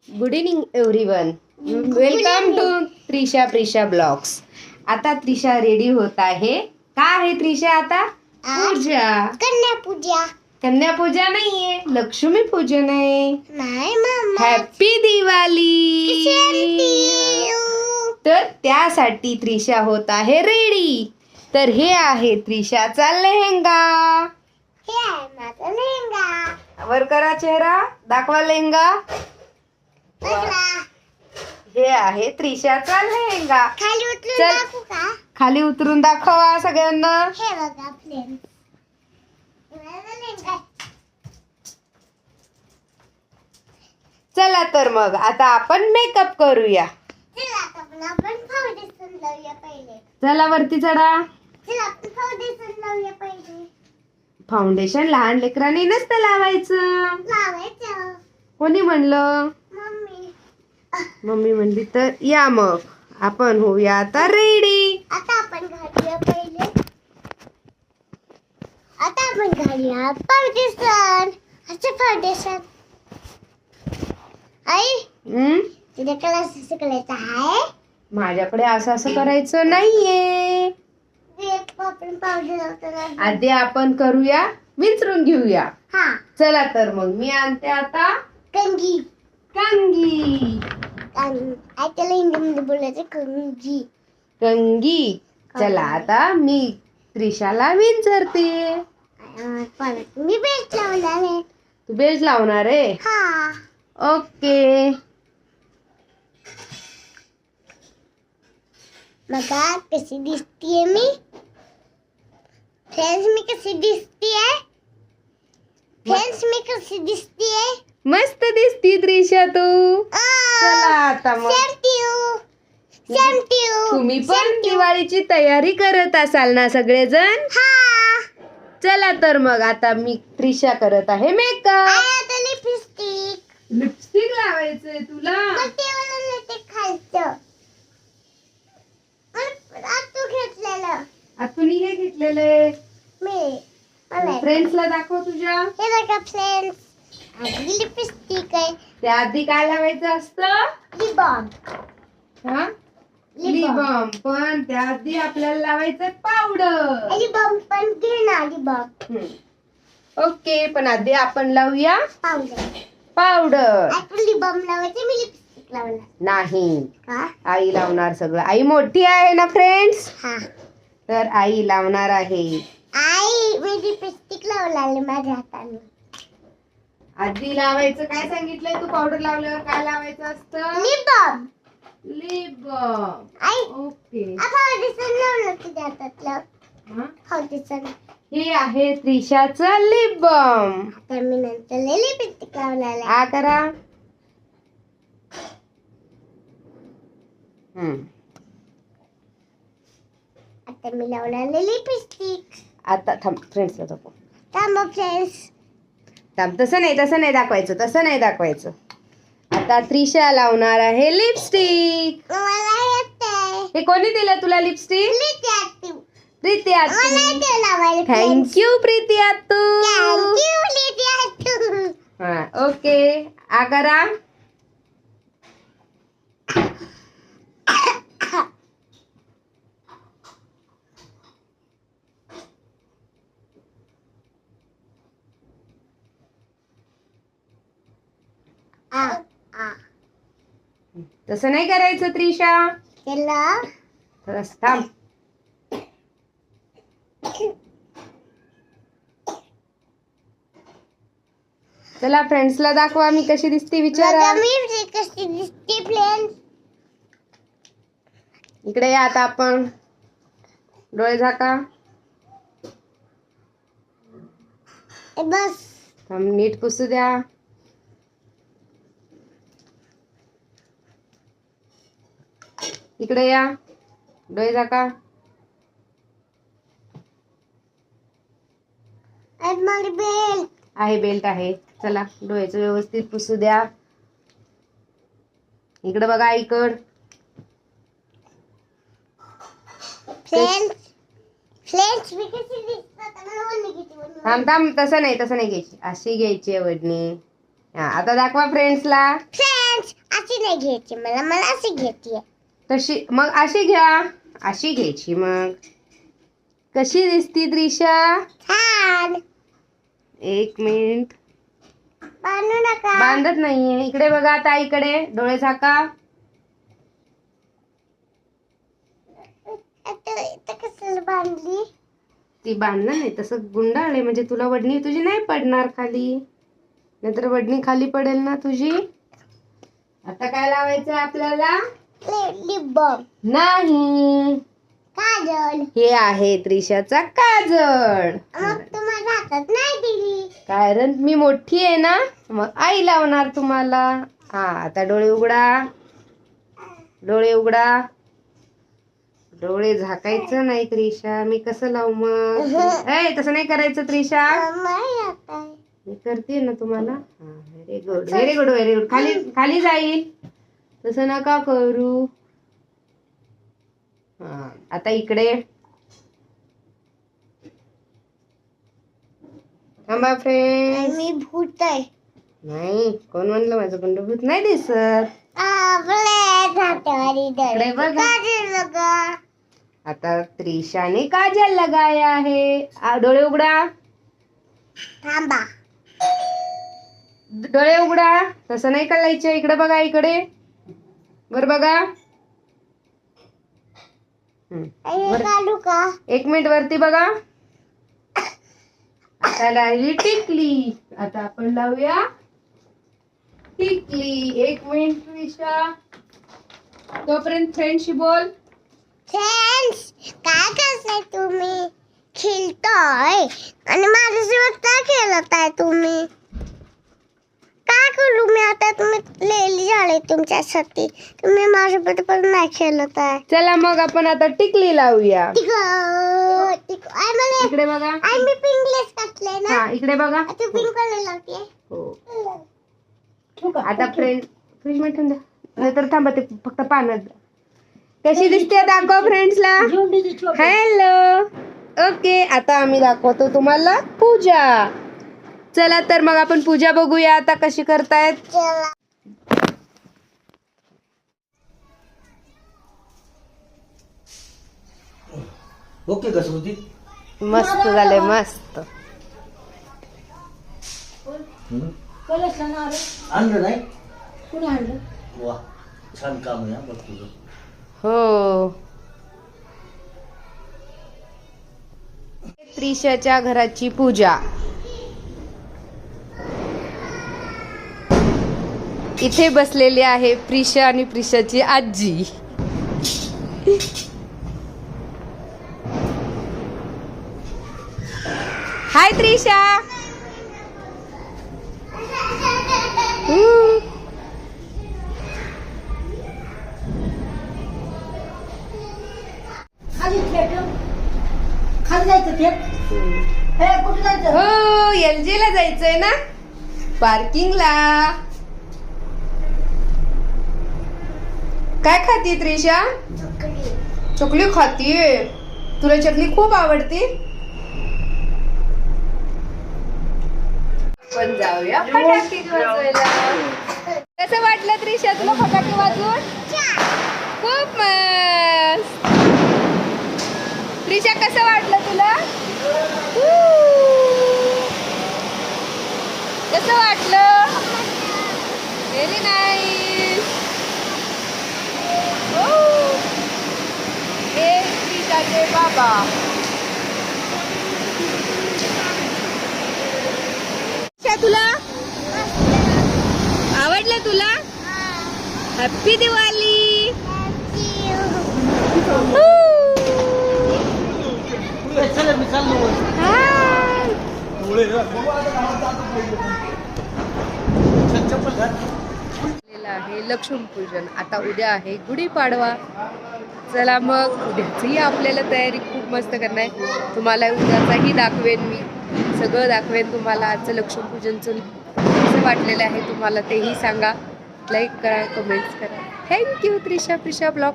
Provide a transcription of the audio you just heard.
Good evening everyone. Welcome to Trisha Prisha blogs. आता Trisha ready होत आहे. काय आहे त्रिशा आता? पूजा. कन्यापूजा. कन्यापूजा नाहीये, लक्ष्मी पूजन आहे. नाही मम्मा. हॅपी दिवाळी. तर त्यासाठी त्रिशा होत आहे रेडी. तर हे आहे त्रिशाचा लेहंगा. हे आहे माझा लेहंगा. वर करा चेहरा, दाखवा लेहंगा. बघा. हे आहे त्रिशाचा लेहंगा. खाली उतरून चल. दाखवू का? खाली उतरून दाखवा सगळ्यांना. हे बघा फ्रेंड्स. माझा लेहंगा. चला तर मग आता आपण मेकअप करूया. चला आता आपण फाउंडेशन लावूया पहिले. चला वरती चढा. चला आपण फाउंडेशन लावूया पहिले. फाउंडेशन लहान लेकरांनी नसतं लावायचं. लावायचं. कोणी म्हणलं? मम्मी. मम्मी म्हणली तर या मग आपण होऊया आता रेडी. आता आपण घालूया पहिले. आता आपण घालूया फाउंडेशन. असं फाउंडेशन. आई तुझ्या क्लास शिकवायचा आहे. माझ्याकडे असं असं करायचं नाहीये. आपण पावडर लावताना. आधी आपण करूया, विचारून घेऊया. हा. चला तर मग मी आणते आता कंगी. कंगी. त्याला हिंदीमध्ये बोलायचं कंगी. कंगी. चला आता मी त्रिशाला विचारते. परत मी बेल्ट लावणार आहे. तू बेल्ट लावणार आहे? हा. ओके. बघा कशी दिसतीये मी. फ्रेंड्स मी कशी दिसतीये. फ्रेंड्स मी कशी दिसतीये. मस्त दिसती त्रिशा तू. चला आता मग सेम टू. तुम्ही पण दिवाळीची तयारी करत असाल ना सगळेजण. हा. चला तर मग आता मी त्रिशा करत आहे मेकअप. आता लिपस्टिक. लिपस्टिक लावायचंय तुला? मग ते मला नाही ते खायचं. तू घेतलेलं. आतून हे घेतलेले. मी. मला फ्रेंड्सला दाखव तुझ्या. हे बघा फ्रेंड्स. आधी लिपस्टिक आहे. त्या आधी काय लावायचं असतं? Lip balm. हा, लिप बाम. पण त्या आधी आपल्याला लावायचं पावडर. लिप बाम पण घे ना. Lip balm. ओके, पण आधी आपण लावूया पावडर. पावडर. आपण लिप बाम लावायचे. मी लिपस्टिक लावणार. नाही, का? आई लावणार सगळं. आई मोठी आहे ना फ्रेंड्स, हा. तर आई लावणार आहे. आई मी लिपस्टिक लावला माझ्या हाताने. आधी लावायचं काय सांगितलंय तू? पावडर लावल्यावर काय लावायचं असतं? Lip balm. Lip balm. आई ओके. फाउंडेशन लावलं तुझ्या हातातलं. हा? फाउंडेशन. हे आहे त्रिशाचं लिप बाम. आता मी नंतर लिपस्टिक लावणार. आ करा. आता मी लावणार लिपस्टिक. आता थांब, फ्रेंड्सला दाखव. मग फ्रेंड्स. थांब, तसं नाही दाखवायचं. आता त्रिशा लावणार आहे लिपस्टिक. मला येते. हे कोणी दिलं तुला लिपस्टिक? लिपस्टिक. प्रीती मला आतू. येते लावायला. थँक्यू प्रीती आतू. Thank you lipstick. हा, ओके. आ करा. तसं नाही करायचं त्रिशा. त्याला थोडंसं थांब. चला फ्रेंड्सला दाखवा मी कशी दिसते विचारा. बघा मी कशी दिसते फ्रेंड्स. इकडे या आता आपण. डोळे झाका. बस. थांब, नीट पुसू द्या. इकडे या. डोळे झाका. माझी बेल्ट आहे, बेल्ट आहे. चला डोळ्याचं व्यवस्थित पुसू द्या. इकडे बघा इकड. फ्रेंड्स मी कशी दिसते. थांब थांब, तसं नाही घ्यायची, अशी घ्यायची आहे वडणी. आता दाखवा फ्रेंड्सला. फ्रेंड्स अशी नाही घ्यायची मला अशी घ्यायची. कशी मग? अशी घ्या. अशी घ्यायची मग. कशी दिसती त्रिशा? छान. एक मिनिट. बांधू नका. बांधत नाहीये. इकडे बघा आता, इकडे डोळे झाका. आता कसं बांधली? ती बांधलं नाही, तसं गुंडाळले म्हणजे तुला वडणी तुझी नाही पडणार खाली, नाहीतर वडणी खाली पडेल ना तुझी. आता काय लावायचं आपल्याला? Lip balm. नाही, काजल. हे आहे त्रिशाचा काजळ. मग तुम्हाला हातात नाही दिली. कारण मी मोठी आहे ना, मग आई लावणार तुम्हाला. हा, आता डोळे उघडा. डोळे उघडा. डोळे झाकायचं नाही त्रिशा. मी कसं लावू मग? ए, तसं नाही करायचं त्रिशा. मी करते ना तुम्हाला. Very good, very good, very good. खाली खाली जाईल, तसं नका करू. हा, आता इकडे थांबा फ्रेंड्स. मी भूत आहे. नाही, कोण म्हणलं माझं गुंडभूत नाही दिसत. इकडे बघा. आता त्रिशाने काजल लगाया है. डोळे उघडा. थांबा. डोळे उघडा. तसं नाही करायचं. इकडे बघा, इकडे वर बघा. काढू का? एक मिनिट वरती बघा. आता लागली टिकली. आता आपण लावूया टिकली. एक मिनिट त्रिशा. तोपर्यंत फ्रेंडशी बोल. फ्रेंड्स, काय करताय तुम्ही? खेळताय आणि माझ्यासोबत काय खेळत आहे तुम्ही? काय करू मी आता? तुम्ही लेली झाले तुमच्यासाठी. तुम्ही माझ्यासोबत पण नाही खेळत आहे. चला मग आपण आता टिकली लावूया. इकडे बघा. मी पिंक लेस घातले ना. हा, इकडे बघा. तू पिंक कलर लावते. हो. आता फ्रीज मध्ये ठेवून द्या, नाहीतर थांबा, ते फक्त पाण्यात. कशी दिसते दाखव फ्रेंड्सला. हॅलो. ओके, आता आम्ही दाखवतो तुम्हाला पूजा. चला तर मग आपण पूजा बघूया आता कशी करतायत. चला. ओके कसं होती? मस्त झालंय, मस्त. आणलं नाही? वा, छान काम आहे बघ तुझं. हो. त्रिशाच्या घराची पूजा. इथे बसलेली आहे प्रिशा आणि प्रिशाची आजी. हाय त्रिशा. हो, LG ला जायचंय ना, पार्किंगला. काय खाती त्रिशा? चकली खातीये. तुला चकली खूप आवडते. पण जाऊया फटाके वाजवायला. कसं वाटलं त्रिशा तुला फटाके वाजवून? खूप मस्त. त्रिशा कसं वाटलं तुला? कसं वाटलं? Very nice. हे त्रिशाचे बाबा. तुला आवडलं? तुला हॅपी दिवाळी. आहे लक्ष्मीपूजन. आता उद्या आहे गुढीपाडवा. चला मग उद्याची आपल्याला तयारी खूप मस्त करणार आहे. तुम्हाला उद्याचाही दाखवेन, मी सगळं दाखवेन तुम्हाला. आजचं लक्ष्मीपूजनचं कसं वाटलेलं आहे तुम्हाला तेही सांगा. लाईक करा, कमेंट्स करा. थँक्यू. त्रिशा प्रिशा ब्लॉग.